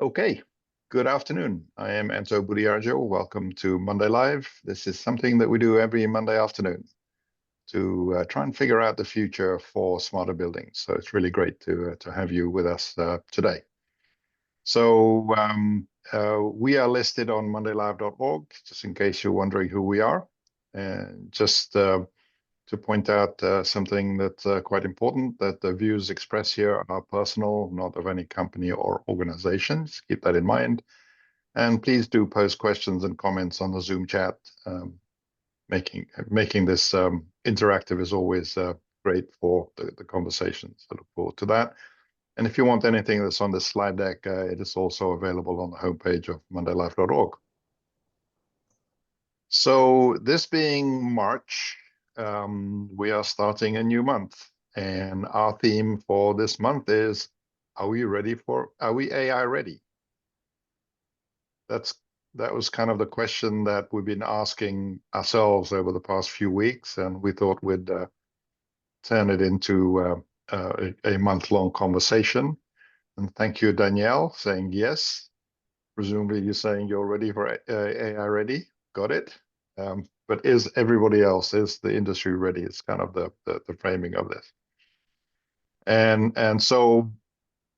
Okay, good afternoon. I am Anto Budiarjo. Welcome to Monday Live. This is something that we do every Monday afternoon to try and figure out the future for smarter buildings. So it's really great to have you with us today. So we are listed on mondaylive.org, just in case you're wondering who we are. And just to point out something that's quite important, that the views expressed here are personal, not of any company or organizations. Keep that in mind. And please do post questions and comments on the Zoom chat. Making this interactive is always great for the conversations. I look forward to that. And if you want anything that's on this slide deck, it is also available on the homepage of mondaylive.org. So this being March, we are starting a new month. And our theme for this month is, are we AI ready? That was kind of the question that we've been asking ourselves over the past few weeks, and we thought we'd turn it into a month-long conversation. And thank you, Danielle, saying yes. Presumably you're saying you're ready for AI ready. Got it. But is everybody else, is the industry ready? It's kind of the framing of this. And so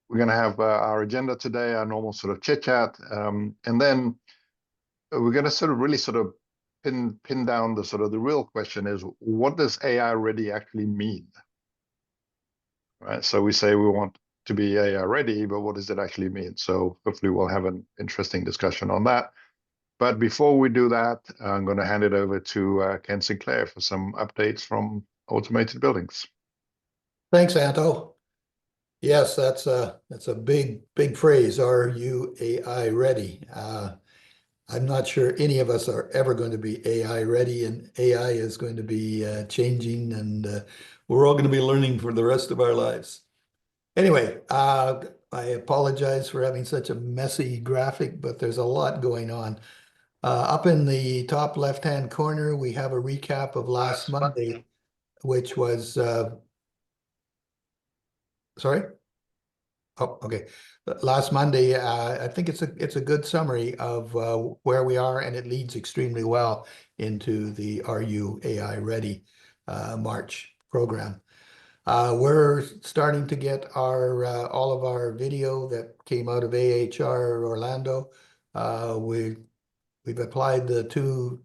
we're going to have our agenda today, our normal sort of chit chat, and then we're going to really pin down the real question is, what does AI ready actually mean? Right. So we say we want to be AI ready, but what does it actually mean? So hopefully we'll have an interesting discussion on that. But before we do that, I'm going to hand it over to Ken Sinclair for some updates from automated buildings. Thanks, Anto. Yes, that's a big phrase. Are you AI ready? I'm not sure any of us are ever going to be AI ready, and AI is going to be changing, and we're all going to be learning for the rest of our lives. Anyway, I apologize for having such a messy graphic, but there's a lot going on. Up in the top left-hand corner, we have a recap of last Monday, which was, sorry? Oh, okay. Last Monday, I think it's a good summary of where we are, and it leads extremely well into the Are You AI Ready March program. We're starting to get our all of our video that came out of AHR Orlando. We've applied the too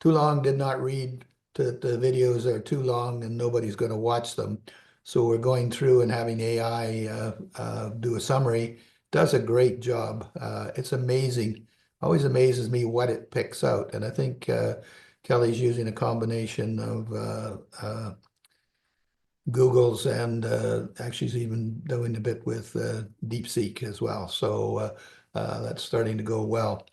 long did not read. The videos are too long and nobody's going to watch them. So we're going through and having AI do a summary. Does a great job. It's amazing. Always amazes me what it picks out. And I think Kelly's using a combination of Google's and actually she's even doing a bit with DeepSeek as well. So that's starting to go well.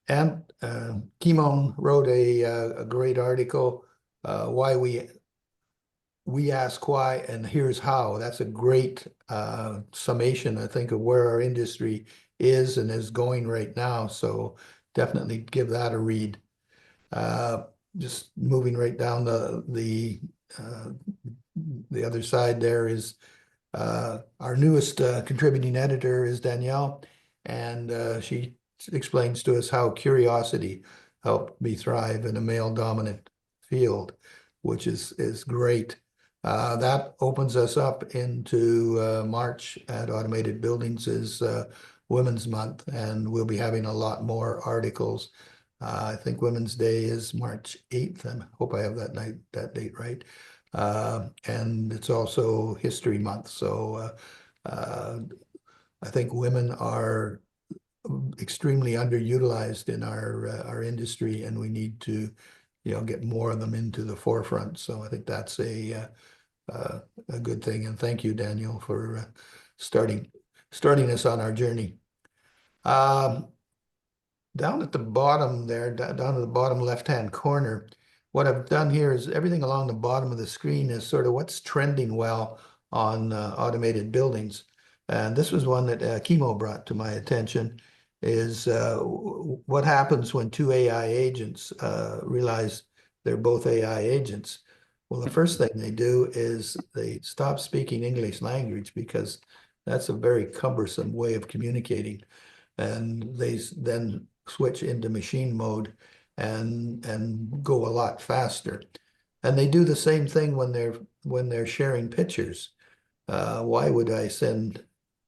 And Kimon wrote a great article, why we ask why and here's how. That's a great summation, I think, of where our industry is and is going right now. So definitely give that a read. Just moving right down the other side there is our newest contributing editor is Danielle, and she explains to us how curiosity helped me thrive in a male-dominant field, which is great. That opens us up into March at Automated Buildings is Women's Month, and we'll be having a lot more articles. I think Women's Day is March 8th, and I hope I have that date right. And it's also History Month, so I think women are extremely underutilized in our industry, and we need to, get more of them into the forefront. So I think that's a good thing. And thank you, Daniel, for starting us on our journey. Down at the bottom there, down to the bottom left-hand corner, what I've done here is everything along the bottom of the screen is sort of what's trending well on automated buildings. And this was one that Kimo brought to my attention, is what happens when two AI agents realize they're both AI agents. Well, the first thing they do is they stop speaking English language because That's a very cumbersome way of communicating. And they then switch into machine mode and go a lot faster. And they do the same thing when they're sharing pictures. Why would I send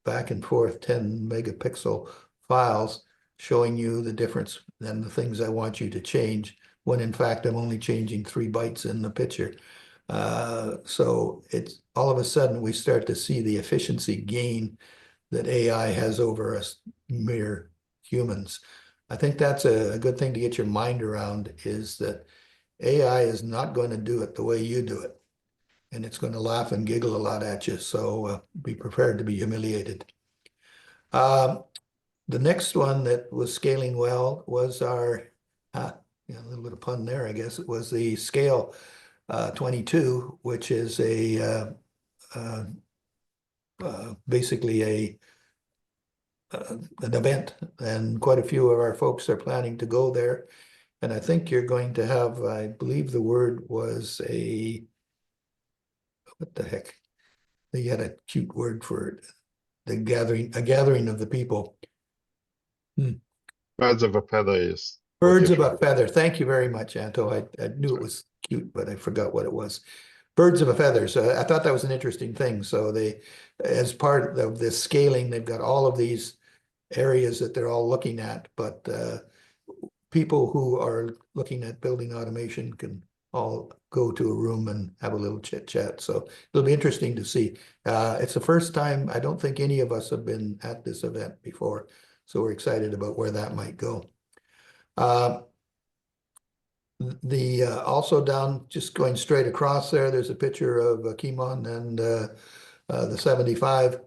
back and forth 10 megapixel files showing you the difference and the things I want you to change when in fact I'm only changing 3 bytes in the picture? So it's all of a sudden we start to see the efficiency gain that AI has over us mere humans. I think that's a good thing to get your mind around, is that AI is not going to do it the way you do it. And it's going to laugh and giggle a lot at you. So be prepared to be humiliated. Um, the next one that was scaling well was our, a little bit of pun there, I guess. It was the Scale 22, which is uh, basically an event, and quite a few of our folks are planning to go there. And I think you're going to have, I believe the word was what the heck? They had a cute word for it. A gathering of the people. Birds of a feather is what Birds you're of a trying. feather. Thank you very much, Anto. I knew it was cute, but I forgot what it was. Birds of a feather. So I thought that was an interesting thing. So they, as part of this scaling, they've got all of these areas that they're all looking at, but people who are looking at building automation can all go to a room and have a little chit chat. So it'll be interesting to see. It's the first time, I don't think any of us have been at this event before. So we're excited about where that might go. Also down, just going straight across there, there's a picture of Kimon and the 75.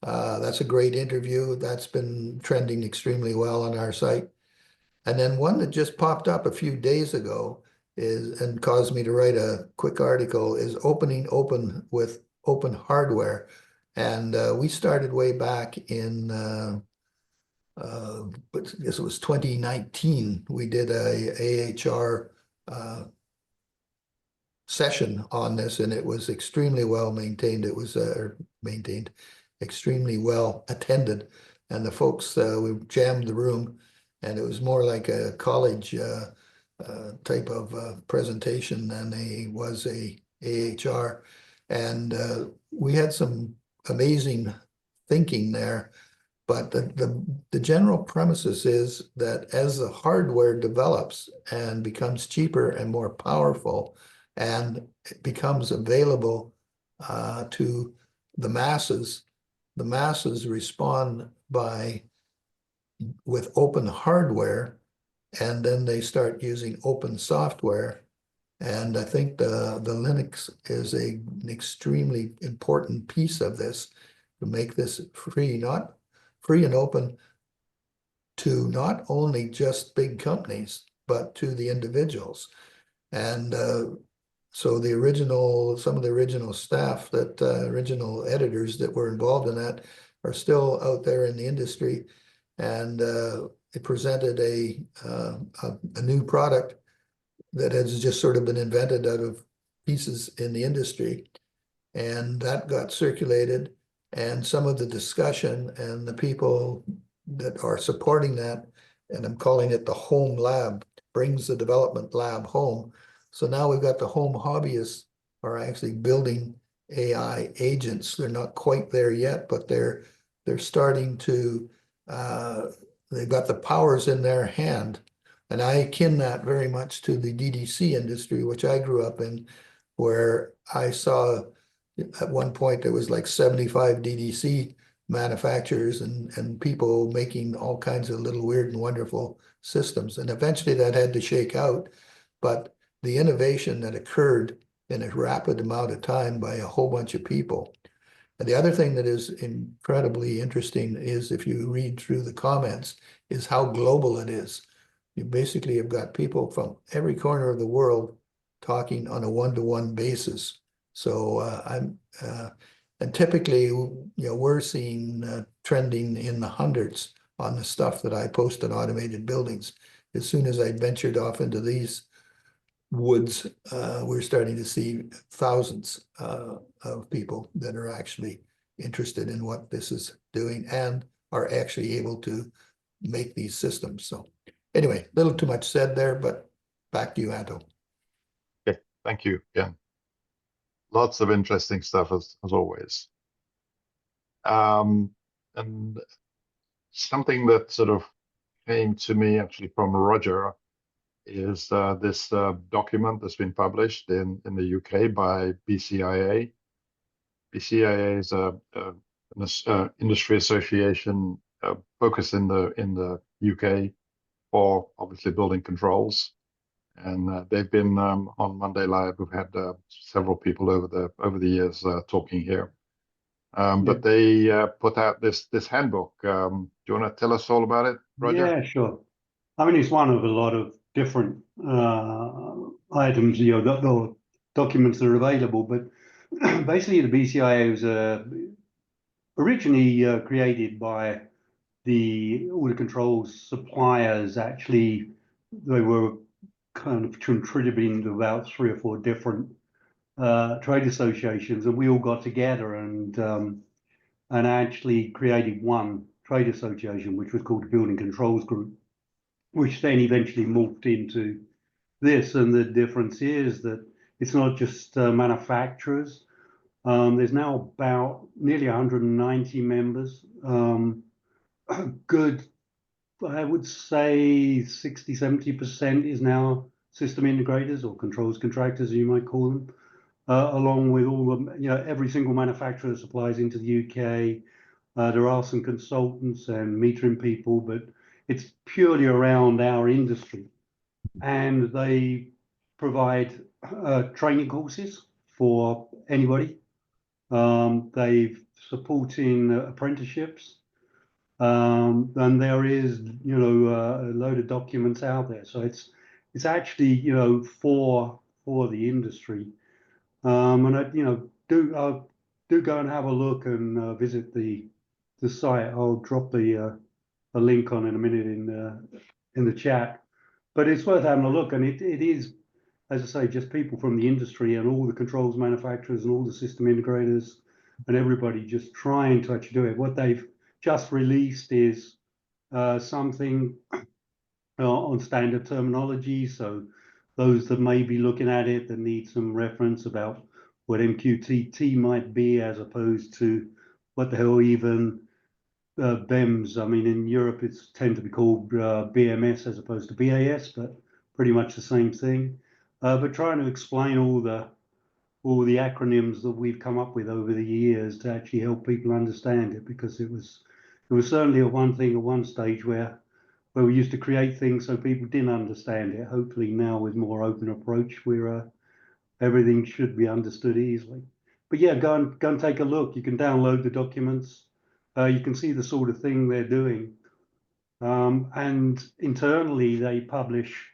That's a great interview. That's been trending extremely well on our site. And then one that just popped up a few days ago is, and caused me to write a quick article, is opening open with open hardware. And we started way back in, I guess it was 2019. We did a AHR session on this, and it was extremely well maintained. It was maintained, extremely well attended, and the folks, we jammed the room, and it was more like a college type of presentation than was a AHR, and we had some amazing thinking there. But the general premises is that as the hardware develops and becomes cheaper and more powerful, and it becomes available to the masses respond with open hardware, and then they start using open software. And I think the Linux is an extremely important piece of this, to make this free, not free and open to not only just big companies, but to the individuals. And so some of the original staff, original editors that were involved in that, are still out there in the industry. And it presented a new product that has just sort of been invented out of pieces in the industry. And that got circulated, and some of the discussion and the people that are supporting that, and I'm calling it the home lab, brings the development lab home. So now we've got the home hobbyists are actually building AI agents. They're not quite there yet, but they're starting to, they've got the powers in their hand. And I akin that very much to the DDC industry, which I grew up in, where I saw at one point there was like 75 DDC manufacturers and people making all kinds of little weird and wonderful systems. And eventually that had to shake out. But the innovation that occurred in a rapid amount of time by a whole bunch of people. And the other thing that is incredibly interesting is, if you read through the comments, is how global it is. You basically have got people from every corner of the world talking on a one-to-one basis. So and typically, we're seeing trending in the hundreds on the stuff that I post on automated buildings. As soon as I ventured off into these woods, we're starting to see thousands of people that are actually interested in what this is doing and are actually able to make these systems. So anyway, a little too much said there, but back to you, Anto. Okay, thank you again. Lots of interesting stuff as always. And something that sort of came to me actually from Roger is this document that's been published in the UK by BCIA. BCIA is an industry association focused in the UK for obviously building controls. And they've been on Monday Live. We've had several people over the years talking here. But they put out this handbook. Do you want to tell us all about it, Roger? Yeah, sure. I mean, it's one of a lot of different items, the documents that are available. But basically, the BCIA was originally created by all the controls suppliers. Actually, they were kind of contributing to about 3 or 4 different trade associations, and we all got together and actually created one trade association, which was called the Building Controls Group, which then eventually morphed into this. And the difference is that it's not just manufacturers. There's now about nearly 190 members. Good, I would say 60, 70% is now system integrators or controls contractors, as you might call them, along with all the, every single manufacturer that supplies into the UK. There are some consultants and metering people, but it's purely around our industry. And they provide training courses for anybody. They've supporting apprenticeships. And there is, a load of documents out there. So it's actually, for the industry. And I, do go and have a look and visit the site. I'll drop a link on in a minute in the chat. But it's worth having a look, and it is, as I say, just people from the industry and all the controls manufacturers and all the system integrators and everybody just trying to actually do it. What they've just released is something on standard terminology. So those that may be looking at it that need some reference about what MQTT might be, as opposed to what the hell even BEMS. I mean, in Europe, it's tend to be called BMS as opposed to BAS, but pretty much the same thing. But trying to explain all the acronyms that we've come up with over the years to actually help people understand it, because it was certainly one thing at one stage where we used to create things so people didn't understand it. Hopefully now with more open approach, where everything should be understood easily. But yeah, go and take a look. You can download the documents. You can see the sort of thing they're doing. And internally, they publish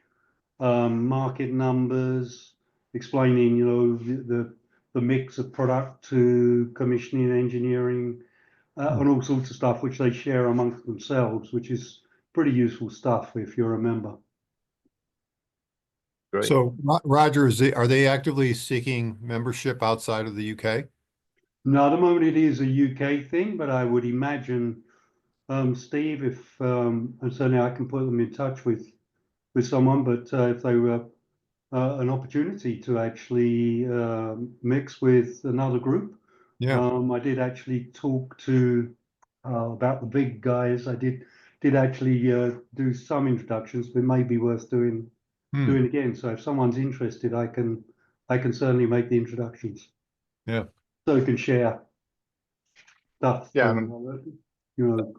market numbers, explaining, the mix of product to commissioning, engineering, and all sorts of stuff, which they share amongst themselves, which is pretty useful stuff if you're a member. Great. So, Roger, are they actively seeking membership outside of the UK? No, at the moment it is a UK thing, but I would imagine, Steve, if and certainly I can put them in touch with someone, but if they were an opportunity to actually mix with another group. Yeah. I did actually talk to about the big guys. I did actually do some introductions, but it may be worth doing again. So if someone's interested, I can certainly make the introductions. Yeah. So we can share stuff. Yeah,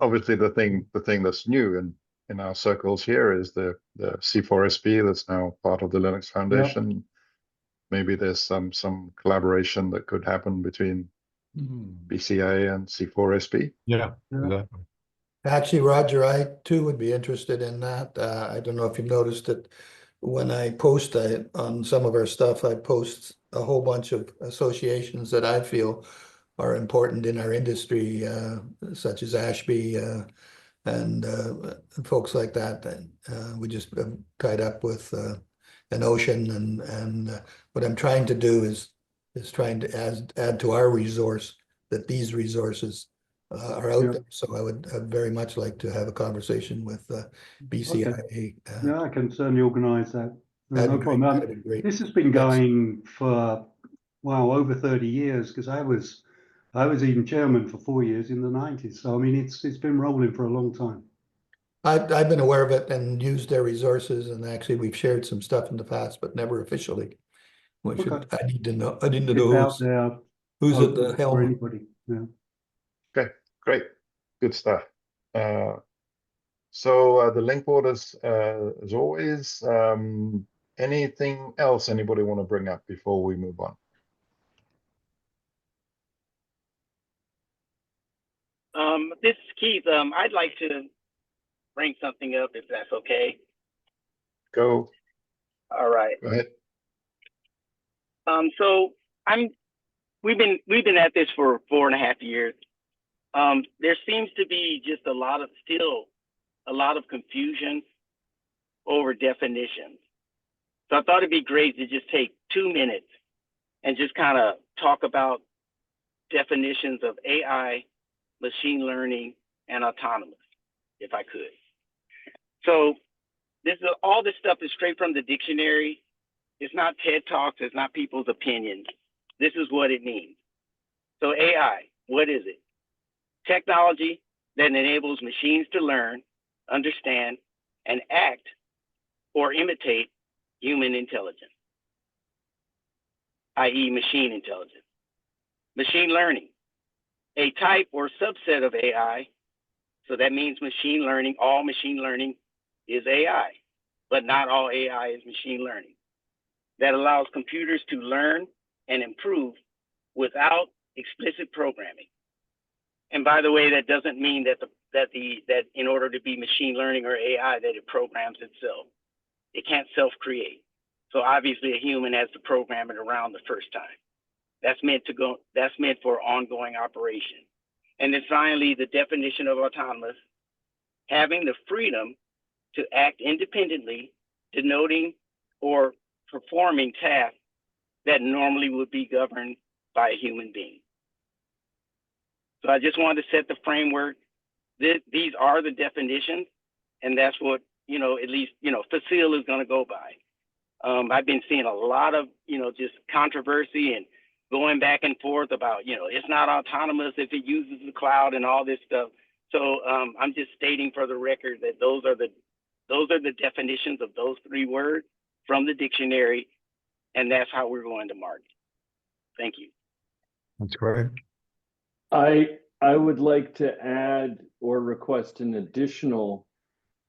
obviously the thing that's new in our circles here is the C4SP that's now part of the Linux Foundation. Yep. Maybe there's some collaboration that could happen between BCA and C4SP. Yeah, exactly. Actually, Roger, I too would be interested in that. I don't know if you've noticed it. When I post on some of our stuff, I post a whole bunch of associations that I feel are important in our industry, such as Ashby and folks like that. And we just tied up with an Ocean, and what I'm trying to do is trying to add to our resource that these resources are out Yeah. there. So I'd very much like to have a conversation with BCIA. Yeah, I can certainly organise that. No That'd be great. problem. That'd be great. This has been Thanks. going for, wow, over 30 years, because I was even chairman for 4 years in the 90s. So I mean, it's been rolling for a long time. I've been aware of it and used their resources, and actually we've shared some stuff in the past, but never officially. Which Okay. I need to know. I need to It's know out there who's at the open for helm. anybody. Yeah. Okay, great, good stuff. So the link board is, as always. Anything else anybody want to bring up before we move on? This is Keith. I'd like to bring something up if that's okay. Go All right. ahead. So we've been at this for 4.5 years. There seems to be just a lot of confusion over definitions. So I thought it'd be great to just take 2 minutes and just kind of talk about definitions of AI, machine learning, and autonomous, if I could. So all this stuff is straight from the dictionary. It's not TED Talks, it's not people's opinions. This is what it means. So AI, what is it? Technology that enables machines to learn, understand, and act or imitate human intelligence, i.e. machine intelligence. Machine learning, a type or subset of AI. So that means machine learning, all machine learning is AI, but not all AI is machine learning. That allows computers to learn and improve without explicit programming. And by the way, that doesn't mean that in order to be machine learning or AI, that it programs itself. It can't self-create. So obviously a human has to program it around the first time. That's meant for ongoing operation. And then finally, the definition of autonomous, having the freedom to act independently, denoting or performing tasks that normally would be governed by a human being. So I just wanted to set the framework. These are the definitions, and that's what, at least, Facile is going to go by. I've been seeing a lot of, just controversy and going back and forth about, it's not autonomous if it uses the cloud and all this stuff. So I'm just stating for the record that those are the definitions of those 3 words from the dictionary, and that's how we're going to market. Thank you. That's great. I would like to add or request an additional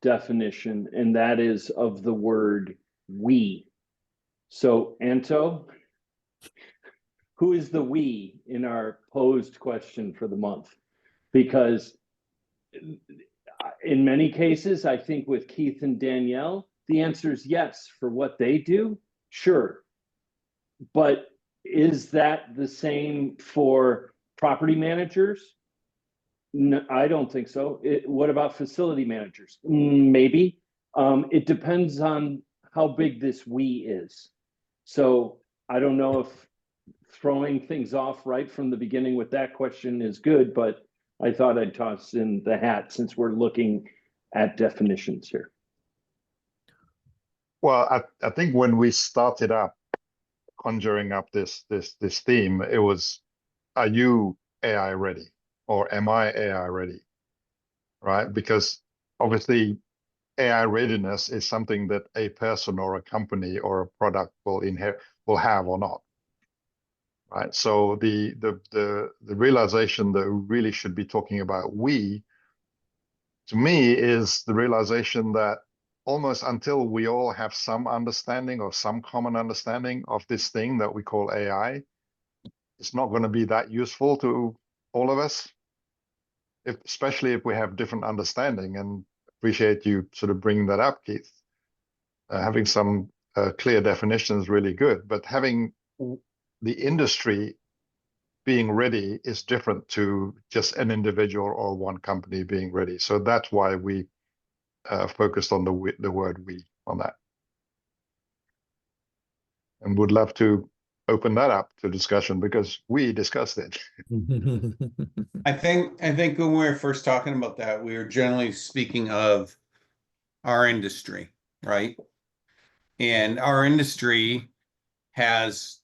definition, and that is of the word we. So, Anto, who is the we in our posed question for the month? Because in many cases, I think with Keith and Danielle, the answer is yes for what they do, sure. But is that the same for property managers? No, I don't think so. What about facility managers? Maybe. It depends on how big this we is. So I don't know if throwing things off right from the beginning with that question is good, but I thought I'd toss in the hat since we're looking at definitions here. Well, I think when we started up conjuring up this theme, it was, are you AI ready, or am I AI ready? Right? Because obviously AI readiness is something that a person or a company or a product will have or not. Right. So the realization that we really should be talking about we, to me, is the realization that almost until we all have some understanding or some common understanding of this thing that we call AI, it's not going to be that useful to all of us, especially if we have different understanding. And appreciate you sort of bringing that up, Keith. Having some clear definition is really good, but having the industry being ready is different to just an individual or one company being ready. So that's why we focused on the word we on that. And would love to open that up to discussion because we discussed it. I think when we were first talking about that, we were generally speaking of our industry, right? And our industry has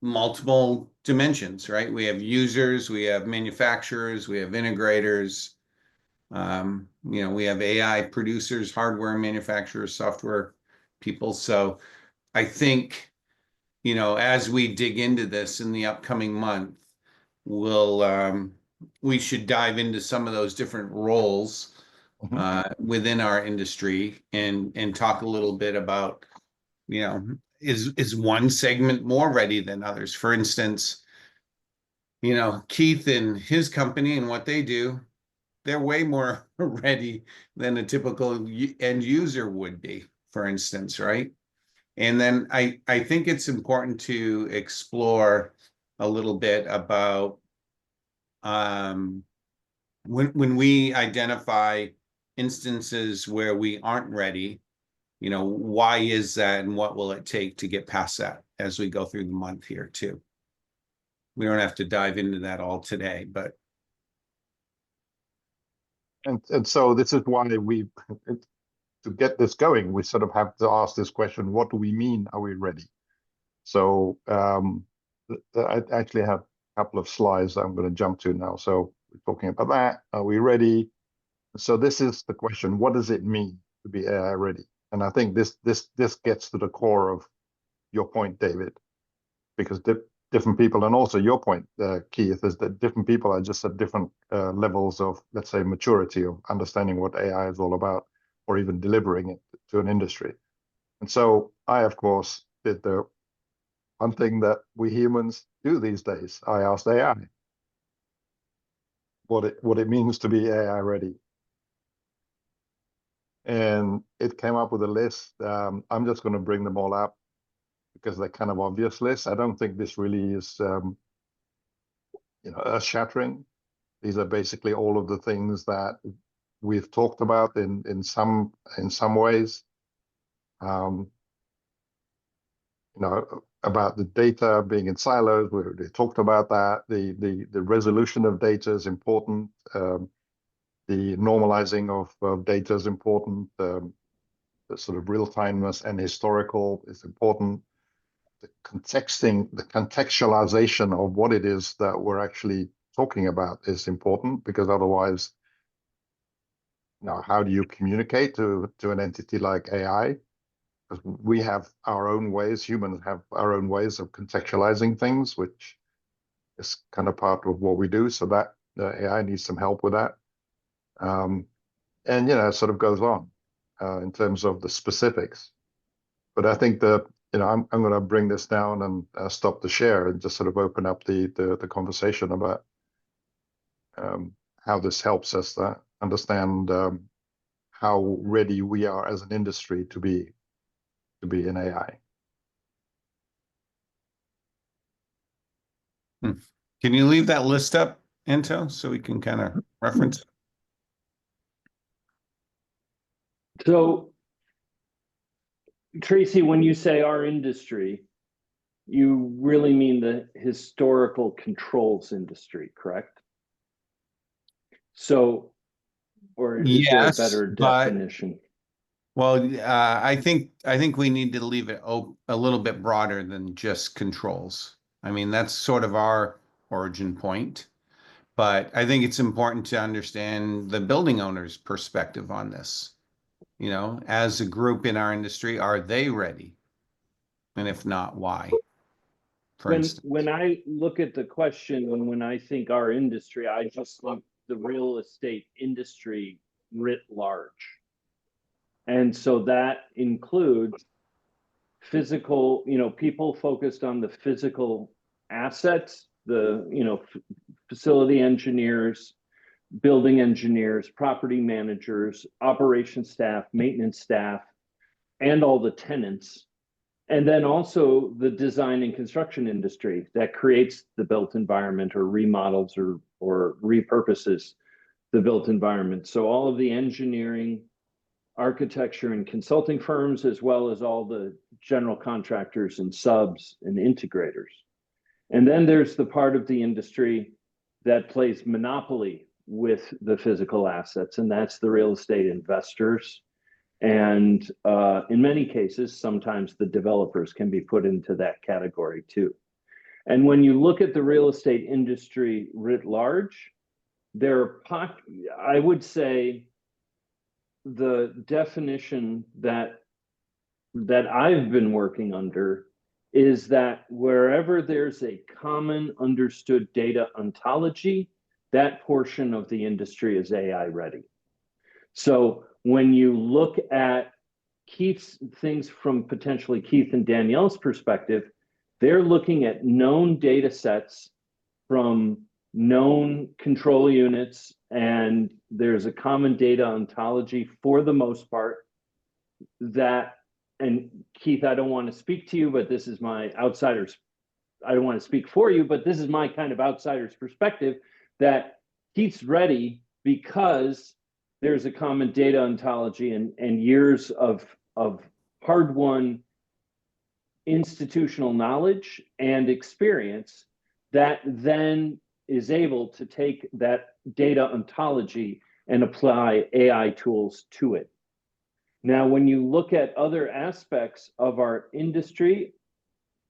multiple dimensions, right? We have users, we have manufacturers, we have integrators, we have AI producers, hardware manufacturers, software people. So I think, as we dig into this in the upcoming month, we should dive into some of those different roles within our industry and talk a little bit about, is one segment more ready than others? For instance, Keith and his company and what they do, they're way more ready than a typical end user would be, for instance, right? And then I think it's important to explore a little bit about when we identify instances where we aren't ready, why is that and what will it take to get past that as we go through the month here too. We don't have to dive into that all today, but. And so this is why to get this going, we sort of have to ask this question, what do we mean, are we ready? So I actually have a couple of slides that I'm going to jump to now. So we're talking about that. Are we ready? So this is the question, what does it mean to be AI ready? And I think this gets to the core of your point, David, because different people, and also your point, Keith, is that different people are just at different levels of, let's say, maturity of understanding what AI is all about, or even delivering it to an industry. And so I, of course, did the one thing that we humans do these days. I asked AI what it means to be AI ready. And it came up with a list. I'm just going to bring them all up because they're kind of obvious lists. I don't think this really is, earth-shattering. These are basically all of the things that we've talked about in some ways. About the data being in silos, we already talked about that. The resolution of data is important. The normalizing of data is important. The sort of real-timeness and historical is important. The contextualization of what it is that we're actually talking about is important, because otherwise, how do you communicate to an entity like AI? Because we have our own ways, humans have our own ways of contextualizing things, which is kind of part of what we do. So that the AI needs some help with that. And, it sort of goes on in terms of the specifics. But I think I'm going to bring this down and stop the share and just sort of open up the conversation about how this helps us understand how ready we are as an industry to be in AI. Can you leave that list up, Anto, so we can kind of reference it? So, Tracy, when you say our industry, you really mean the historical controls industry, correct? So, or is there a better definition? Well, I think we need to leave it a little bit broader than just controls. I mean, that's sort of our origin point, but I think it's important to understand the building owner's perspective on this. As a group in our industry, are they ready? And if not, why? For instance, when I look at the question, when I think our industry, I just think the real estate industry writ large. And so that includes physical, people focused on the physical assets, the, facility engineers, building engineers, property managers, operation staff, maintenance staff, and all the tenants. And then also the design and construction industry that creates the built environment or remodels or repurposes the built environment. So all of the engineering, architecture and consulting firms, as well as all the general contractors and subs and integrators. And then there's the part of the industry that plays monopoly with the physical assets, and that's the real estate investors. And in many cases, sometimes the developers can be put into that category too. And when you look at the real estate industry writ large, I would say the definition that I've been working under is that wherever there's a common understood data ontology, that portion of the industry is AI ready. So when you look at things from potentially Keith and Danielle's perspective, they're looking at known data sets from known control units, and there's a common data ontology for the most part that, and Keith, I don't want to speak to you, but this is my outsider's, I don't want to speak for you, but this is my kind of outsider's perspective, that Keith's ready because there's a common data ontology and years of hard-won institutional knowledge and experience that then is able to take that data ontology and apply AI tools to it. Now, when you look at other aspects of our industry,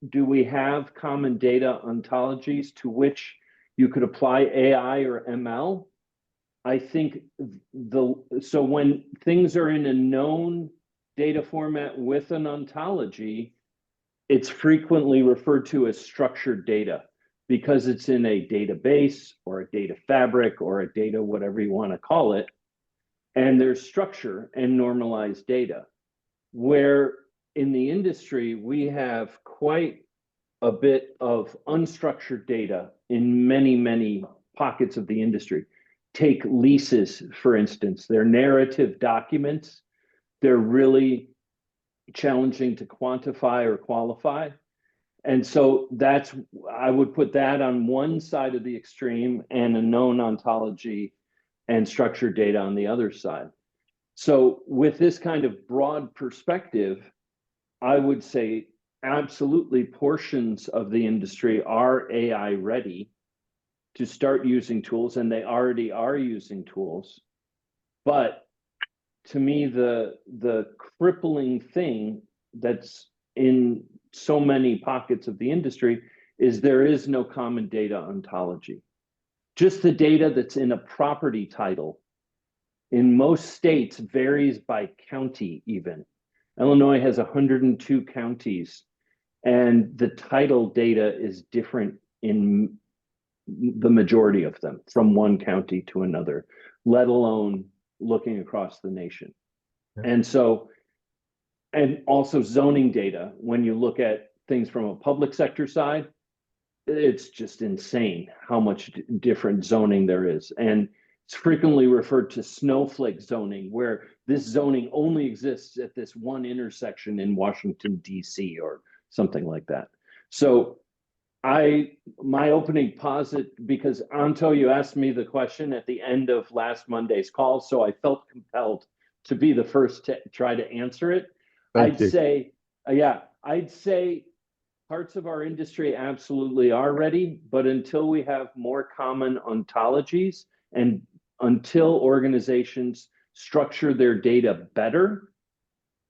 do we have common data ontologies to which you could apply AI or ML? I think so when things are in a known data format with an ontology, it's frequently referred to as structured data because it's in a database or a data fabric or a data, whatever you want to call it. And there's structure and normalized data. Where in the industry, we have quite a bit of unstructured data in many, many pockets of the industry. Take leases, for instance. They're narrative documents. They're really challenging to quantify or qualify. And so I would put that on one side of the extreme and a known ontology and structured data on the other side. So with this kind of broad perspective, I would say absolutely portions of the industry are AI ready to start using tools, and they already are using tools. But to me, the crippling thing that's in so many pockets of the industry is there is no common data ontology. Just the data that's in a property title in most states varies by county even. Illinois has 102 counties, and the title data is different in the majority of them from one county to another, let alone looking across the nation. Yeah. And so, and also zoning data, when you look at things from a public sector side, it's just insane how much different zoning there is. And it's frequently referred to snowflake zoning, where this zoning only exists at this one intersection in Washington, D.C. or something like that. So my opening posit, because Anto, you asked me the question at the end of last Monday's call, so I felt compelled to be the first to try to answer it. I'd say parts of our industry absolutely are ready, but until we have more common ontologies and until organizations structure their data better,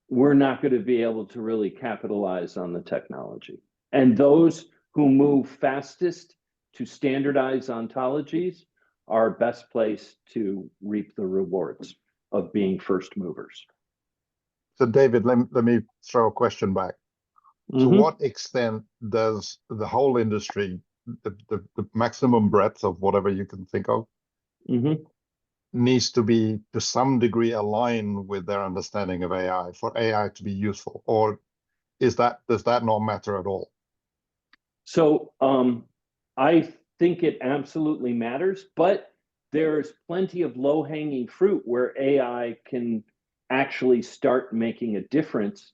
we're not going to be able to really capitalize on the technology. And those who move fastest to standardize ontologies are best placed to reap the rewards of being first movers. So David, let me throw a question back. To what extent does the whole industry, the maximum breadth of whatever you can think of, needs to be to some degree aligned with their understanding of AI for AI to be useful? Or does that not matter at all? So I think it absolutely matters, but there's plenty of low-hanging fruit where AI can actually start making a difference.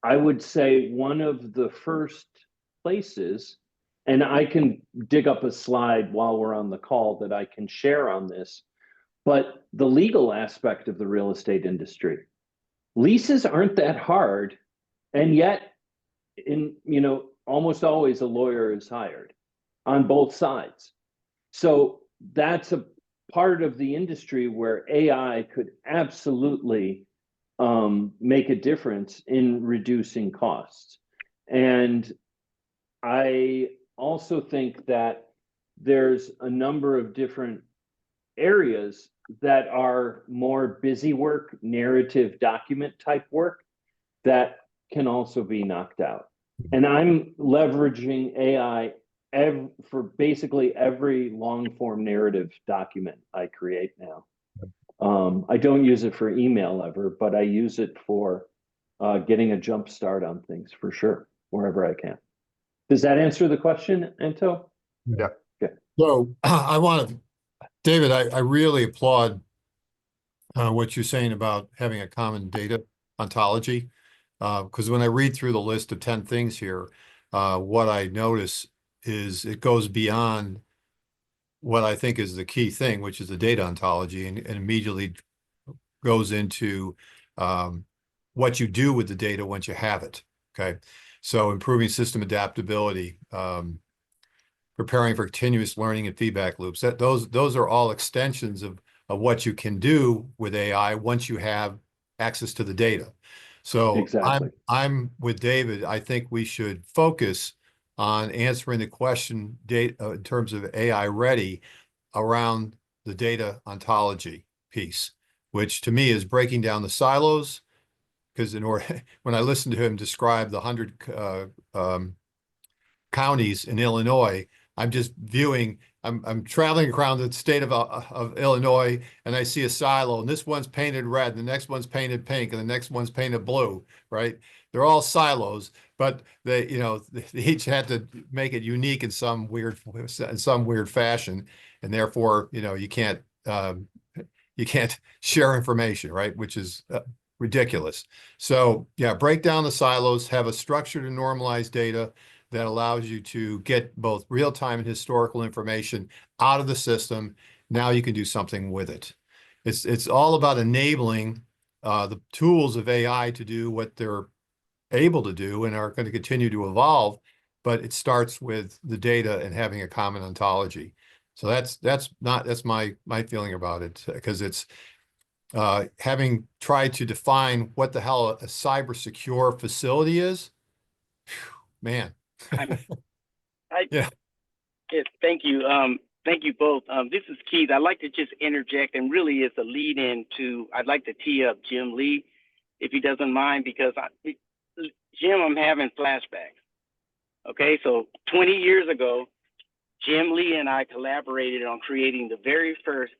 I would say one of the first places, and I can dig up a slide while we're on the call that I can share on this, but the legal aspect of the real estate industry. Leases aren't that hard, and yet almost always a lawyer is hired on both sides. So that's a part of the industry where AI could absolutely make a difference in reducing costs. And I also think that there's a number of different areas that are more busy work, narrative document type work that can also be knocked out. And I'm leveraging AI for basically every long form narrative document I create now. I don't use it for email ever, but I use it for getting a jump start on things for sure, wherever I can. Does that answer the question, Anto? Yeah. Okay. So David, I really applaud what you're saying about having a common data ontology. Because when I read through the list of 10 things here, what I notice is it goes beyond what I think is the key thing, which is the data ontology, and immediately goes into what you do with the data once you have it. Okay. So improving system adaptability, preparing for continuous learning and feedback loops. Those are all extensions of what you can do with AI once you have access to the data. So exactly. I'm with David. I think we should focus on answering the question in terms of AI ready around the data ontology piece, which to me is breaking down the silos. Because when I listened to him describe the 100 counties in Illinois, I'm just viewing. I'm traveling around the state of Illinois, and I see a silo, and this one's painted red, and the next one's painted pink, and the next one's painted blue. Right? They're all silos, but they each had to make it unique in some weird fashion, and therefore, you can't share information, right? Which is ridiculous. So yeah, break down the silos, have a structured and normalized data that allows you to get both real-time and historical information out of the system. Now you can do something with it. It's all about enabling the tools of AI to do what they're able to do and are going to continue to evolve, but it starts with the data and having a common ontology. So that's my feeling about it, because it's having tried to define what the hell a cyber secure facility is. Man. Yeah. Yes, thank you. Thank you both. This is Keith. I'd like to just interject, and really it's a lead in to, I'd like to tee up Jim Lee, if he doesn't mind, because Jim, I'm having flashbacks. Okay, so 20 years ago, Jim Lee and I collaborated on creating the very first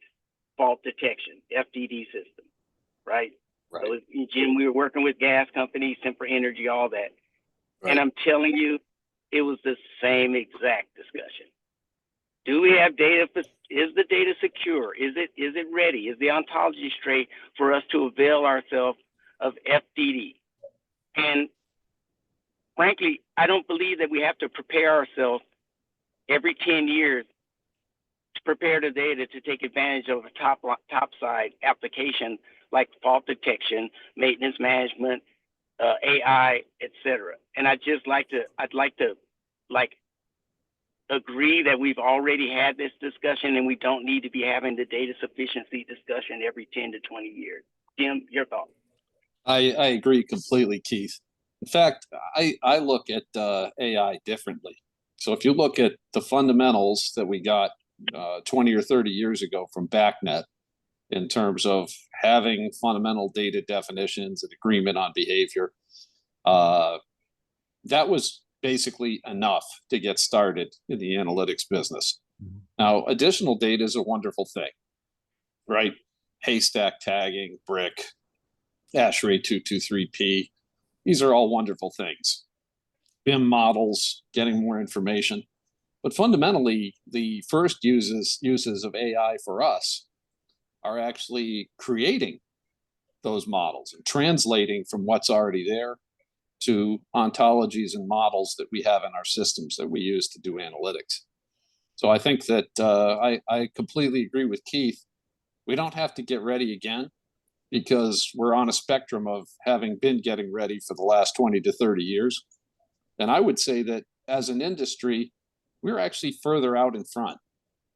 fault detection, FDD system, right? So Jim, we were working with gas companies, Sempra Energy, all that. Right. And I'm telling you, it was the same exact discussion. Do we have data? Is the data secure? Is it ready? Is the ontology straight for us to avail ourselves of FDD? And frankly, I don't believe that we have to prepare ourselves every 10 years to prepare the data to take advantage of a top side application like fault detection, maintenance management, AI, etc. And I'd like to agree that we've already had this discussion and we don't need to be having the data sufficiency discussion every 10 to 20 years. Jim, your thoughts? I agree completely, Keith. In fact, I look at AI differently. So if you look at the fundamentals that we got 20 or 30 years ago from BACnet, in terms of having fundamental data definitions and agreement on behavior, that was basically enough to get started in the analytics business. Mm-hmm. Now, additional data is a wonderful thing, right? Haystack tagging, brick, ASHRAE 223P. These are all wonderful things. BIM models, getting more information. But fundamentally, the first uses of AI for us are actually creating those models and translating from what's already there to ontologies and models that we have in our systems that we use to do analytics. So I think that I completely agree with Keith We don't have to get ready again because we're on a spectrum of having been getting ready for the last 20 to 30 years. And I would say that as an industry, we're actually further out in front.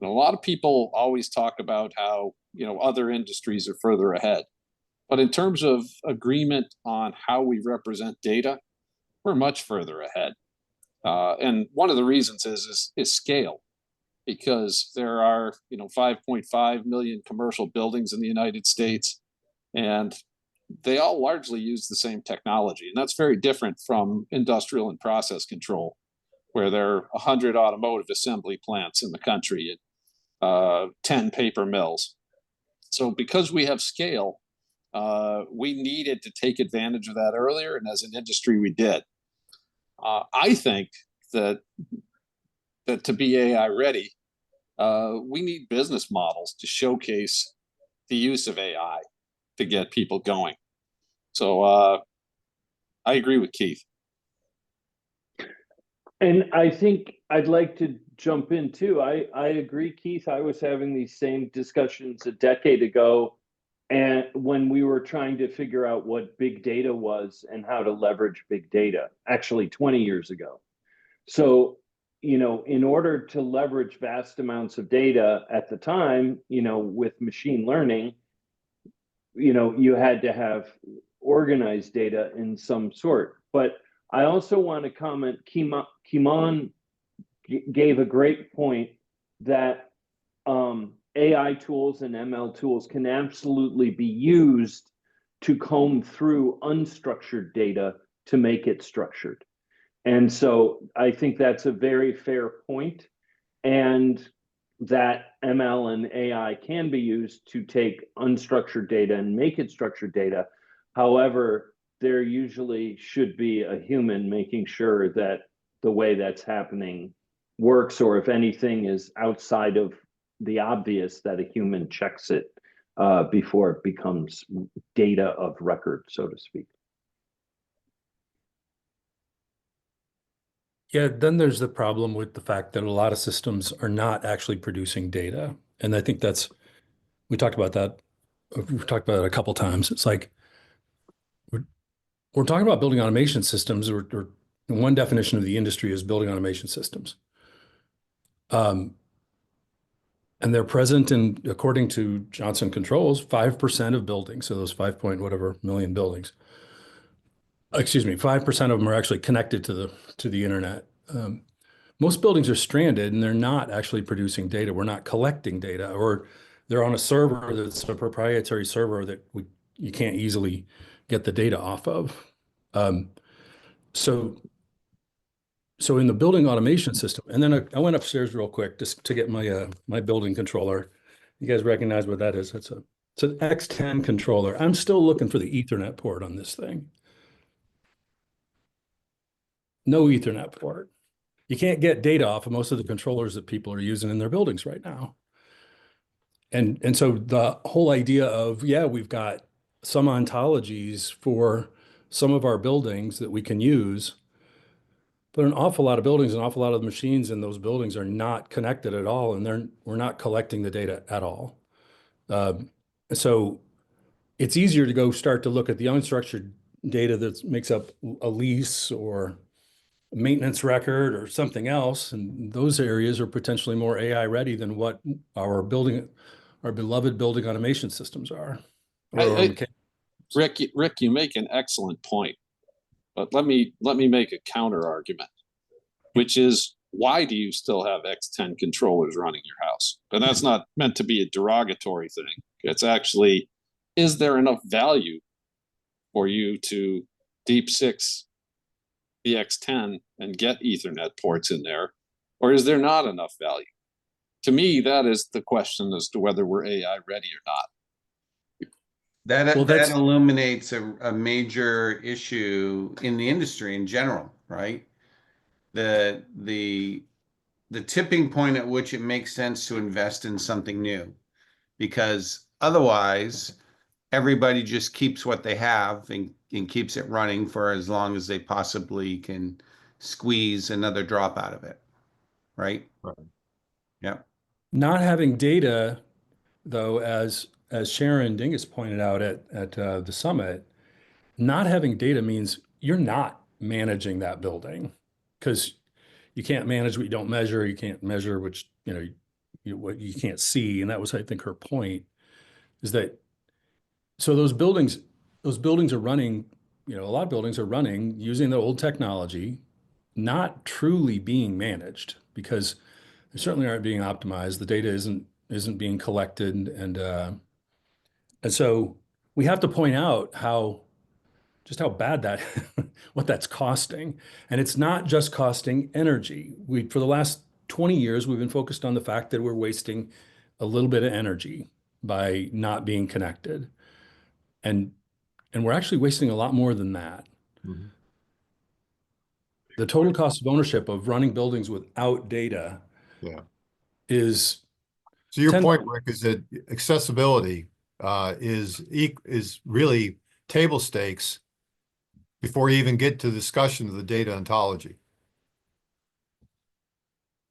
And a lot of people always talk about how, other industries are further ahead. But in terms of agreement on how we represent data, we're much further ahead. And one of the reasons is scale, because there are 5.5 million commercial buildings in the United States, and they all largely use the same technology. And that's very different from industrial and process control, where there are 100 automotive assembly plants in the country and 10 paper mills. So because we have scale, we needed to take advantage of that earlier, and as an industry, we did. I think that to be AI ready, we need business models to showcase the use of AI to get people going. So I agree with Keith. And I think I'd like to jump in too. I agree, Keith. I was having these same discussions a decade ago, and when we were trying to figure out what big data was and how to leverage big data, actually 20 years ago. So, in order to leverage vast amounts of data at the time, with machine learning, you had to have organized data in some sort. But I also want to comment, Kimon gave a great point that AI tools and ML tools can absolutely be used to comb through unstructured data to make it structured. And so I think that's a very fair point, and that ML and AI can be used to take unstructured data and make it structured data. However, there usually should be a human making sure that the way that's happening works, or if anything is outside of the obvious, that a human checks it before it becomes data of record, so to speak. Yeah, then there's the problem with the fact that a lot of systems are not actually producing data. And I think we talked about that. We've talked about it a couple times. It's like, we're talking about building automation systems, or one definition of the industry is building automation systems. And they're present in, according to Johnson Controls, 5% of buildings. So those 5 point whatever million buildings. Excuse me, 5% of them are actually connected to the internet. Most buildings are stranded and they're not actually producing data. We're not collecting data, or they're on a server that's a proprietary server that you can't easily get the data off of. So in the building automation system, and then I went upstairs real quick just to get my my building controller. You guys recognize what that is? It's an X10 controller. I'm still looking for the Ethernet port on this thing. No Ethernet port. You can't get data off of most of the controllers that people are using in their buildings right now. And so the whole idea of, we've got some ontologies for some of our buildings that we can use, but an awful lot of buildings, an awful lot of the machines in those buildings are not connected at all, and we're not collecting the data at all. So it's easier to go start to look at the unstructured data that makes up a lease or a maintenance record or something else, and those areas are potentially more AI ready than what our beloved building automation systems are. Rick, you make an excellent point, but let me make a counter argument, which is, why do you still have X10 controllers running your house? And that's not meant to be a derogatory thing. It's actually, is there enough value for you to deep six the X10 and get Ethernet ports in there, or is there not enough value? To me, that is the question as to whether we're AI ready or not. That illuminates a major issue in the industry in general, right? The tipping point at which it makes sense to invest in something new, because otherwise everybody just keeps what they have and keeps it running for as long as they possibly can squeeze another drop out of it, right? Right. Yeah. Not having data, though, as as Sharon Dingus pointed out at the summit, not having data means you're not managing that building, because you can't manage what you don't measure. You can't measure which, what you can't see. And that was, I think, her point, is that, so those buildings are running, a lot of buildings are running using the old technology, not truly being managed, because they certainly aren't being optimized. The data isn't being collected. And so we have to point out just how bad that, what that's costing. And it's not just costing energy. For the last 20 years, we've been focused on the fact that we're wasting a little bit of energy by not being connected. And we're actually wasting a lot more than that. Mhm. The total cost of ownership of running buildings without data Yeah. is. So your 10 point, Rick, is that accessibility is really table stakes before you even get to the discussion of the data ontology.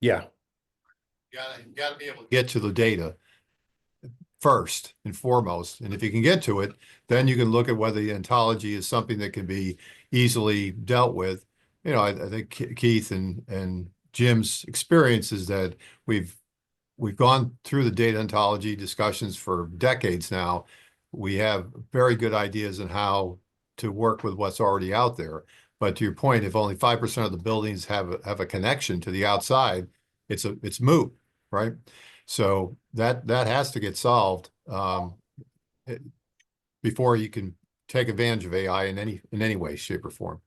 Yeah. You gotta be able to get to the data first and foremost. And if you can get to it, then you can look at whether the ontology is something that can be easily dealt with. I think Keith and Jim's experience is that we've gone through the data ontology discussions for decades now. We have very good ideas on how to work with what's already out there. But to your point, if only 5% of the buildings have a connection to the outside, it's moot, right? So that has to get solved before you can take advantage of AI in any way, shape, or form.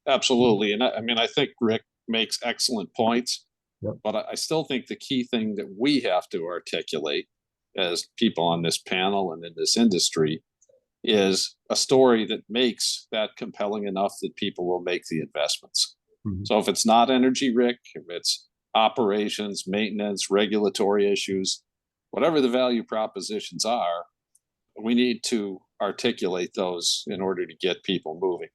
Absolutely. And I think Rick makes excellent points. Yep. But I still think the key thing that we have to articulate as people on this panel and in this industry is a story that makes that compelling enough that people will make the investments. Mm-hmm. So if it's not energy, Rick, if it's operations, maintenance, regulatory issues, whatever the value propositions are, we need to articulate those in order to get people moving.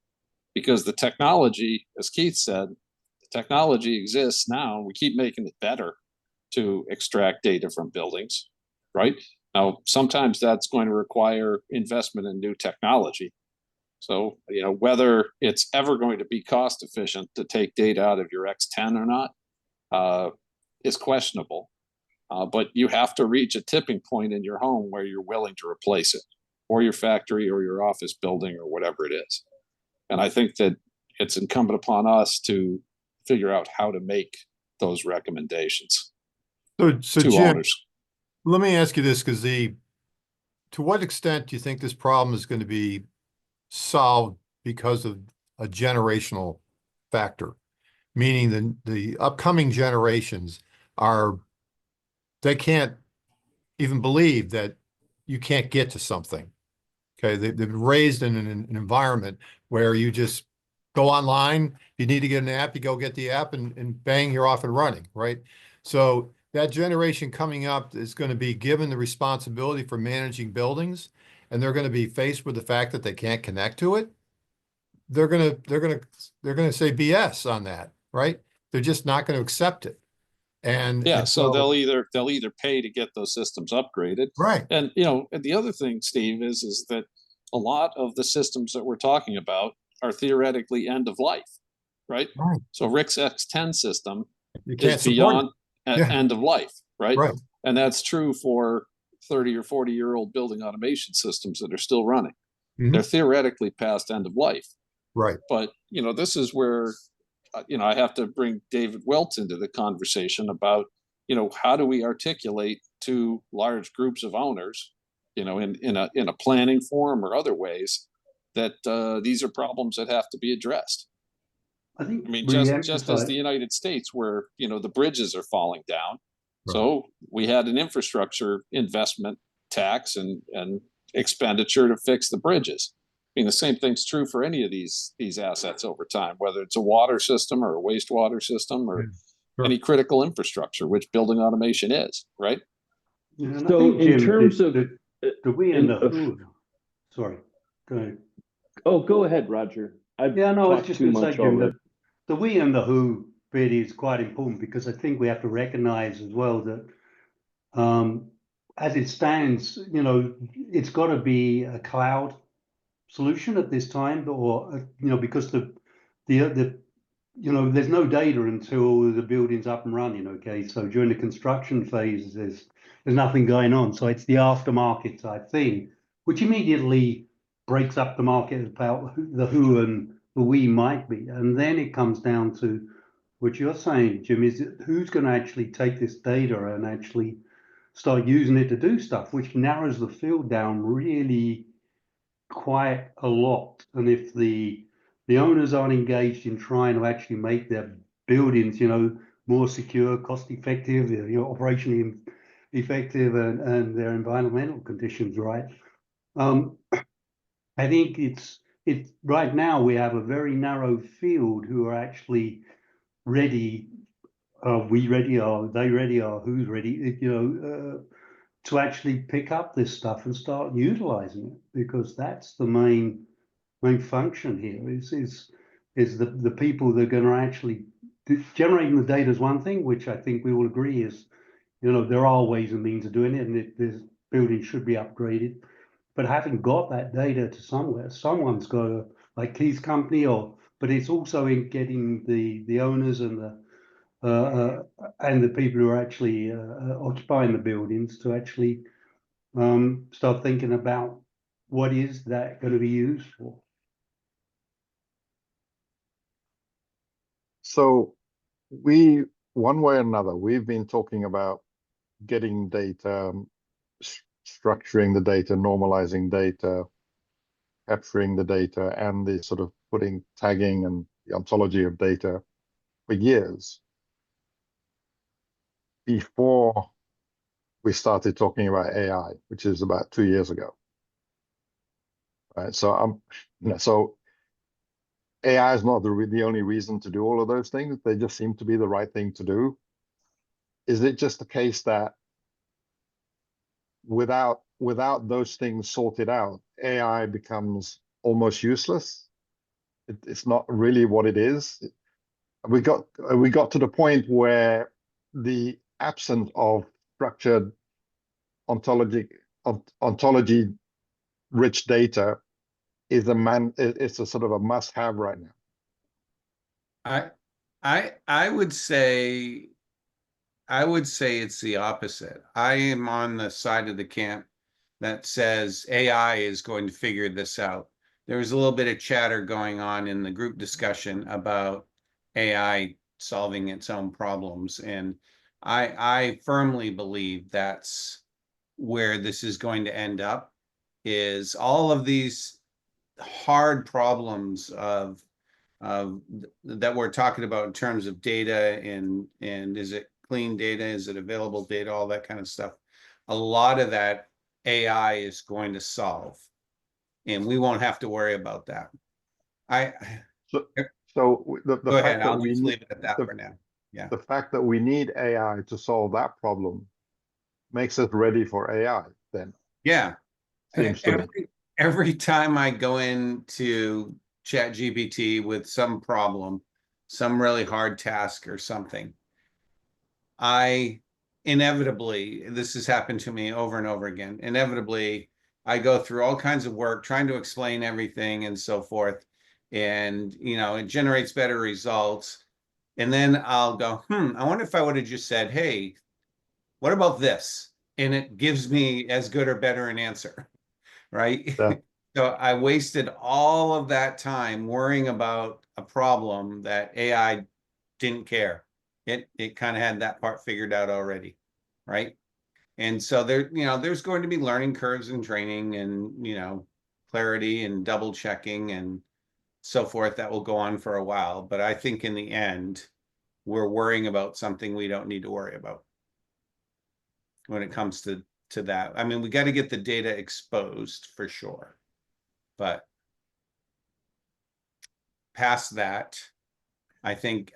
Because the technology, as Keith said, technology exists now. We keep making it better to extract data from buildings, right? Now, sometimes that's going to require investment in new technology. So, whether it's ever going to be cost efficient to take data out of your X10 or not is questionable. But you have to reach a tipping point in your home where you're willing to replace it, or your factory or your office building or whatever it is. And I think that it's incumbent upon us to figure out how to make those recommendations So to Jim, owners. let me ask you this, because to what extent do you think this problem is going to be solved because of a generational factor? Meaning the upcoming generations they can't even believe that you can't get to something. Okay, they've been raised in an environment where you just go online, you need to get an app, you go get the app, and bang, you're off and running, right? So that generation coming up is going to be given the responsibility for managing buildings, and they're going to be faced with the fact that they can't connect to it. They're going to say BS on that, right? They're just not going to accept it. And So they'll either pay to get those systems upgraded. Right. And the other thing, Steve, is that a lot of the systems that we're talking about are theoretically end of life, right? Right. So Rick's X10 system You can't is support beyond Yeah. end of life, right? Right. And that's true for 30 or 40-year-old building automation systems that are still running. Mhm. They're theoretically past end of life. Right. But this is where I have to bring David Welts into the conversation about how do we articulate to large groups of owners, in a planning forum or other ways, that these are problems that have to be addressed. I think Just as the United States, where the bridges are falling down, Right. so we had an infrastructure investment tax and expenditure to fix the bridges. The same thing's true for any of these assets over time, whether it's a water system or a wastewater system or Sure. any critical infrastructure, which building automation is, right? And So I think, in Jim, terms of the we and the who. Sorry, go ahead. Oh, go ahead, Roger. I've Yeah, no, I was talked just too going to say, much Jim, over that the we and the who bit is quite important, because I think we have to recognize as well that as it stands, you know, it's got to be a cloud solution at this time, or you know, because the you know, there's no data until the building's up and running. Okay, so during the construction phase, there's nothing going on. So it's the aftermarket type thing, which immediately breaks up the market about the who and the we might be, and then it comes down to what you're saying, Jim, is who's going to actually take this data and actually start using it to do stuff, which narrows the field down really quite a lot. And if the owners aren't engaged in trying to actually make their buildings, you know, more secure, cost effective, you know, operationally effective, and their environmental conditions right, I think it's right now we have a very narrow field who are actually ready. Are we ready? Are they ready? Are who's ready? You know, to actually pick up this stuff and start utilizing it, because that's the main function here. Is the people that are going to actually generating the data is one thing, which I think we all agree is, you know, there are ways and means of doing it, and this building should be upgraded. But having got that data to somewhere, someone's got to, like Keith's company, but it's also in getting the owners and the people who are actually occupying the buildings to actually start thinking about what is that going to be used for. So one way or another, we've been talking about getting data, structuring the data, normalizing data, capturing the data, and the sort of putting tagging and the ontology of data for years before we started talking about AI, which is about 2 years ago. Right. So so AI is not the only reason to do all of those things. They just seem to be the right thing to do. Is it just the case that without those things sorted out, AI becomes almost useless? It's not really what it is. We got to the point where the absence of structured ontology rich data is it's a sort of a must-have right now. I would say it's the opposite. I am on the side of the camp that says AI is going to figure this out. There was a little bit of chatter going on in the group discussion about AI solving its own problems, and I firmly believe that's where this is going to end up, is all of these hard problems of that we're talking about in terms of data and is it clean data, is it available data, all that kind of stuff. A lot of that AI is going to solve, and we won't have to worry about that. So the Go ahead, fact that I'll we just need leave it at that for now. Yeah. the fact that we need AI to solve that problem makes us ready for AI then. Yeah. Seems to me. Every time I go into ChatGPT with some problem, some really hard task or something, I inevitably, this has happened to me over and over again, inevitably, I go through all kinds of work trying to explain everything and so forth. And, you know, it generates better results. And then I'll go, I wonder if I would have just said, hey, what about this? And it gives me as good or better an answer, right? Yeah. So I wasted all of that time worrying about a problem that AI didn't care. It kind of had that part figured out already, right? And so there's going to be learning curves and training and, clarity and double checking and so forth that will go on for a while. But I think in the end, we're worrying about something we don't need to worry about when it comes to that. I mean, we got to get the data exposed for sure. But past that, I think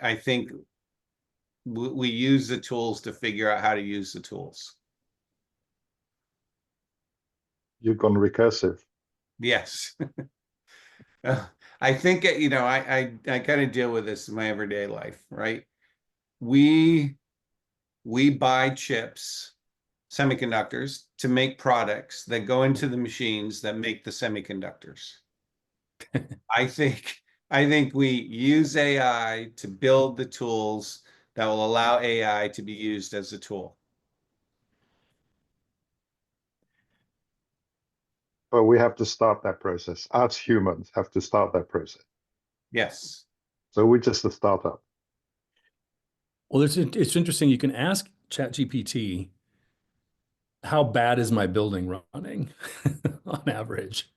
we use the tools to figure out how to use the tools. You've gone recursive. Yes. I think, I kind of deal with this in my everyday life, right? We buy chips semiconductors to make products that go into the machines that make the semiconductors. I think we use AI to build the tools that will allow AI to be used as a tool. But we have to start that process. Us humans have to start that process. Yes. So we're just a startup. Well, it's interesting. You can ask ChatGPT, how bad is my building running on average?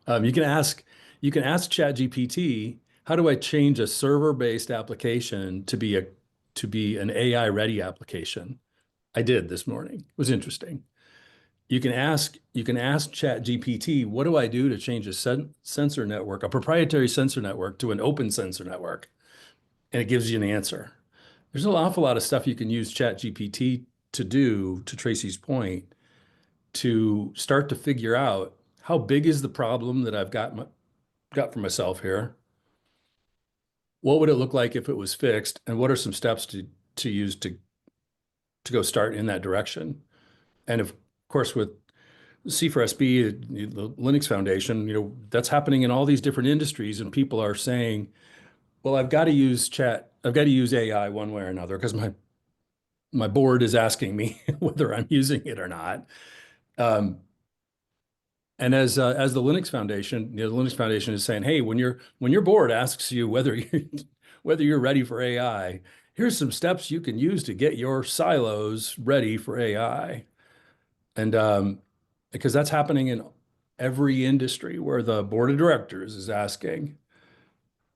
You can ask ChatGPT, how do I change a server-based application to be an AI-ready application? I did this morning. It was interesting. You can ask ChatGPT, what do I do to change a sensor network, a proprietary sensor network, to an open sensor network? And it gives you an answer. There's an awful lot of stuff you can use ChatGPT to do, to Tracy's point, to start to figure out how big is the problem that I've got for myself here. What would it look like if it was fixed? And what are some steps to use to go start in that direction? And of course, with C4SB, the Linux Foundation, that's happening in all these different industries, and people are saying, well, I've got to use AI one way or another because my board is asking me whether I'm using it or not. And as the Linux Foundation, the Linux Foundation is saying, hey, when your board asks you whether you're ready for AI, here's some steps you can use to get your silos ready for AI. And because that's happening in every industry where the board of directors is asking,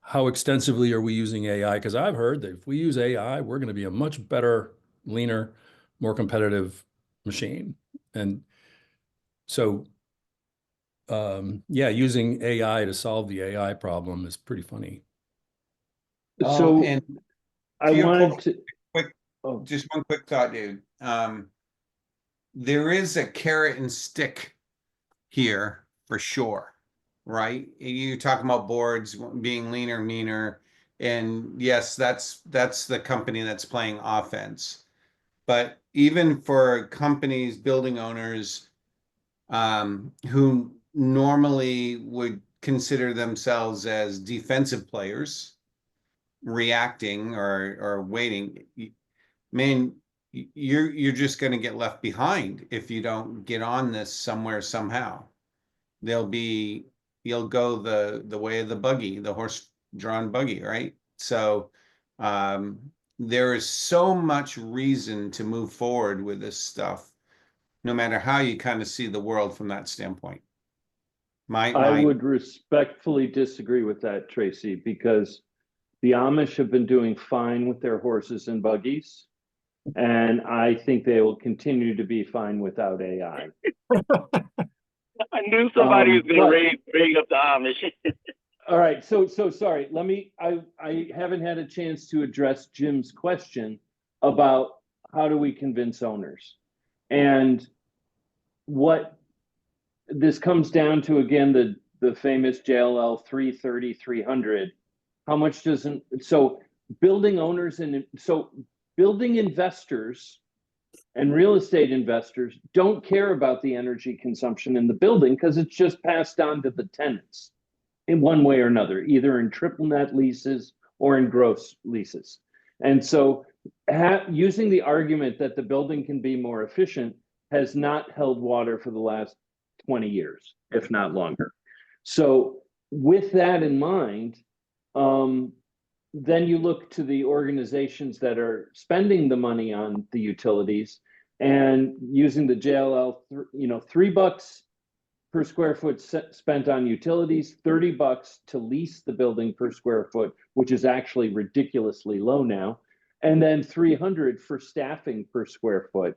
how extensively are we using AI? Because I've heard that if we use AI, we're going to be a much better, leaner, more competitive machine. And so, yeah, using AI to solve the AI problem is pretty funny. So and I to your wanted point, to, just one quick thought, dude. There is a carrot and stick here for sure, right? You're talking about boards being leaner, meaner, and yes, that's the company that's playing offense. But even for companies, building owners, who normally would consider themselves as defensive players, reacting or waiting, man, you're just going to get left behind if you don't get on this somewhere somehow. You'll go the way of the buggy, the horse-drawn buggy, right? So there is so much reason to move forward with this stuff, no matter how you kind of see the world from that standpoint. I would respectfully disagree with that, Tracy, because the Amish have been doing fine with their horses and buggies, and I think they will continue to be fine without AI. I knew somebody was going to bring up the Amish. All right, so sorry. I haven't had a chance to address Jim's question about how do we convince owners, and what this comes down to, again, the famous JLL 330-300. How much doesn't, so building owners building investors and real estate investors don't care about the energy consumption in the building because it's just passed on to the tenants in one way or another, either in triple net leases or in gross leases. And so using the argument that the building can be more efficient has not held water for the last 20 years, if not longer. So with that in mind, then you look to the organizations that are spending the money on the utilities and using the JLL, $3 per square foot spent on utilities, $30 to lease the building per square foot, which is actually ridiculously low now, and then $300 for staffing per square foot.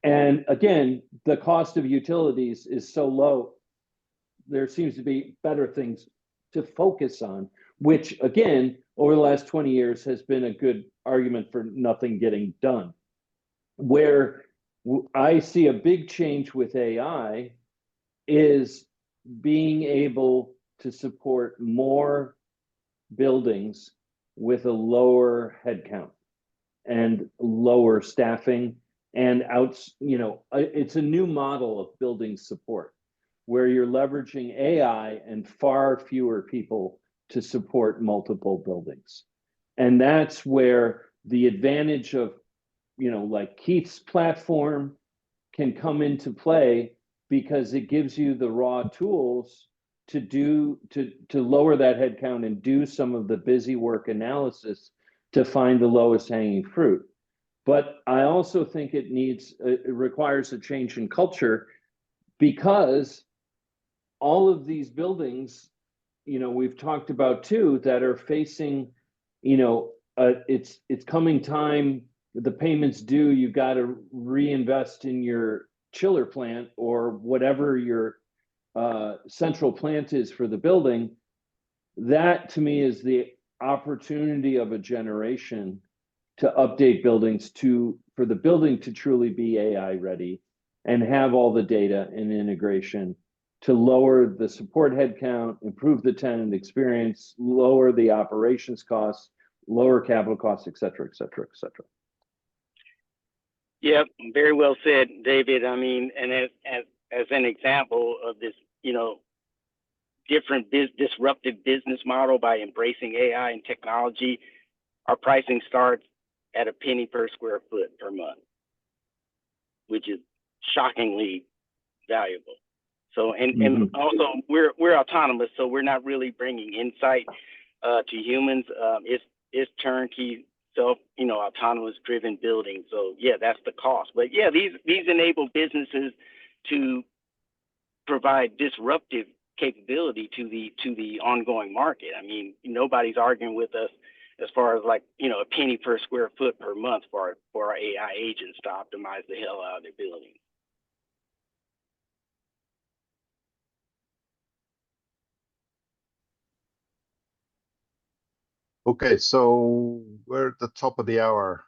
And again, the cost of utilities is so low, there seems to be better things to focus on, which again, over the last 20 years has been a good argument for nothing getting done. Where I see a big change with AI is being able to support more buildings with a lower headcount and lower staffing and it's a new model of building support where you're leveraging AI and far fewer people to support multiple buildings. And that's where the advantage of, like Keith's platform can come into play, because it gives you the raw tools to lower that headcount and do some of the busy work analysis to find the lowest hanging fruit. But I also think it requires a change in culture, because all of these buildings, we've talked about too, that are facing, it's coming time, the payments due, you've got to reinvest in your chiller plant or whatever your central plant is for the building. That to me is the opportunity of a generation to update buildings for the building to truly be AI ready and have all the data and integration to lower the support headcount, improve the tenant experience, lower the operations costs, lower capital costs, et cetera, et cetera, et cetera. Yep, very well said, David. I mean, and as an example of this, different disruptive business model by embracing AI and technology, our pricing starts at a penny per square foot per month, which is shockingly valuable. So, and also we're autonomous, so we're not really bringing insight to humans. It's turnkey, autonomous driven building. So yeah, that's the cost. But yeah, these enable businesses to provide disruptive capability to the ongoing market. I mean, nobody's arguing with us as far as a penny per square foot per month for our AI agents to optimize the hell out of their building. Okay, so we're at the top of the hour.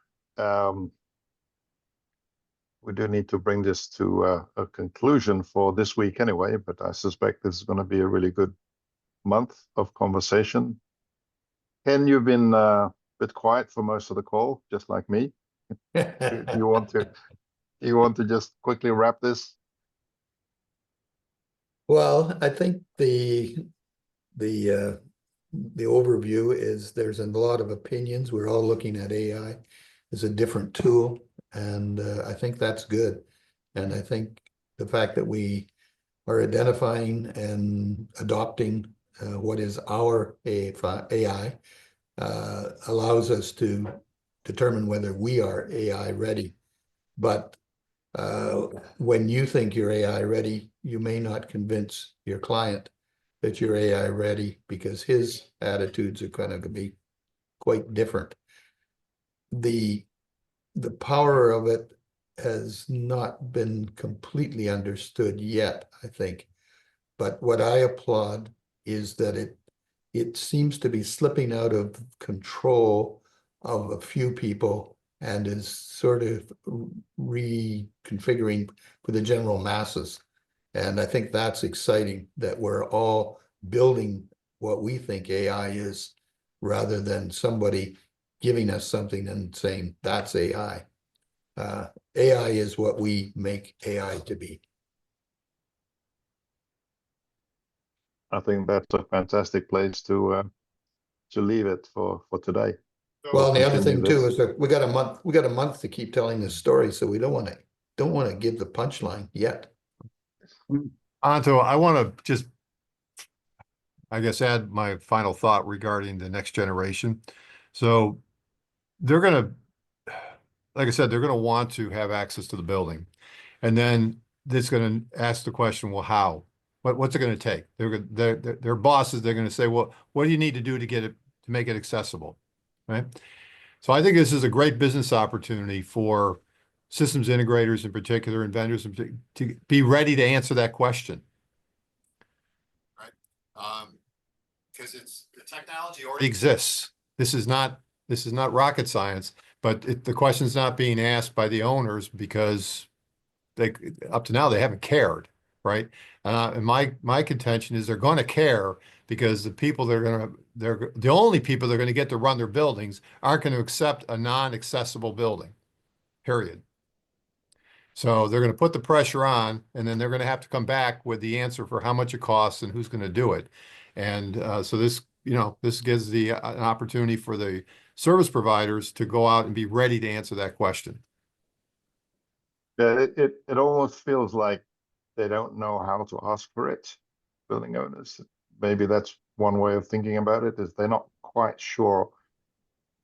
We do need to bring this to a conclusion for this week anyway, but I suspect this is going to be a really good month of conversation. Ken, you've been a bit quiet for most of the call, just like me. You want to just quickly wrap this? Well, I think the overview is there's a lot of opinions. We're all looking at AI as a different tool, and I think that's good. And I think the fact that we are identifying and adopting what is our AI allows us to determine whether we are AI ready. But when you think you're AI ready, you may not convince your client that you're AI ready, because his attitudes are going to be quite different. The power of it has not been completely understood yet, I think. But what I applaud is that it seems to be slipping out of control of a few people and is sort of reconfiguring for the general masses. And I think that's exciting, that we're all building what we think AI is, rather than somebody giving us something and saying that's AI. AI is what we make AI to be. I think that's a fantastic place to leave it for today. Well, the other thing too is that we got a month to keep telling this story, so we don't want to give the punchline yet. Anto, I want to just, I guess, add my final thought regarding the next generation. So they're going to, like I said, they're going to want to have access to the building. And then it's going to ask the question, well, how? What's it going to take? Their bosses, they're going to say, well, what do you need to do to get it, to make it accessible, right? So I think this is a great business opportunity for systems integrators in particular and vendors to be ready to answer that question, right? Because the technology already exists. This is not rocket science, but the question's not being asked by the owners because up to now they haven't cared, right? And my contention is they're going to care, because the people they're the only people they're going to get to run their buildings aren't going to accept a non-accessible building, period. So they're going to put the pressure on, and then they're going to have to come back with the answer for how much it costs and who's going to do it. And so this, this gives the an opportunity for the service providers to go out and be ready to answer that question. Yeah, it almost feels like they don't know how to ask for it, building owners. Maybe that's one way of thinking about it, is they're not quite sure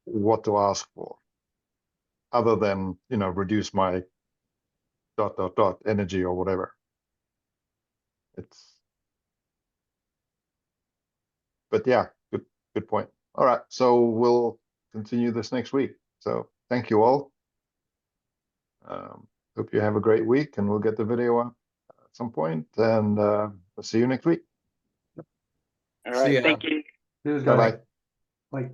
what to ask for, other than, reduce my ... energy or whatever. But yeah, good point. All right, so we'll continue this next week. So thank you all. Hope you have a great week, and we'll get the video up at some point, and we'll see you next week. All See right, ya. thank you. Cheers, Bye guys. bye. Bye.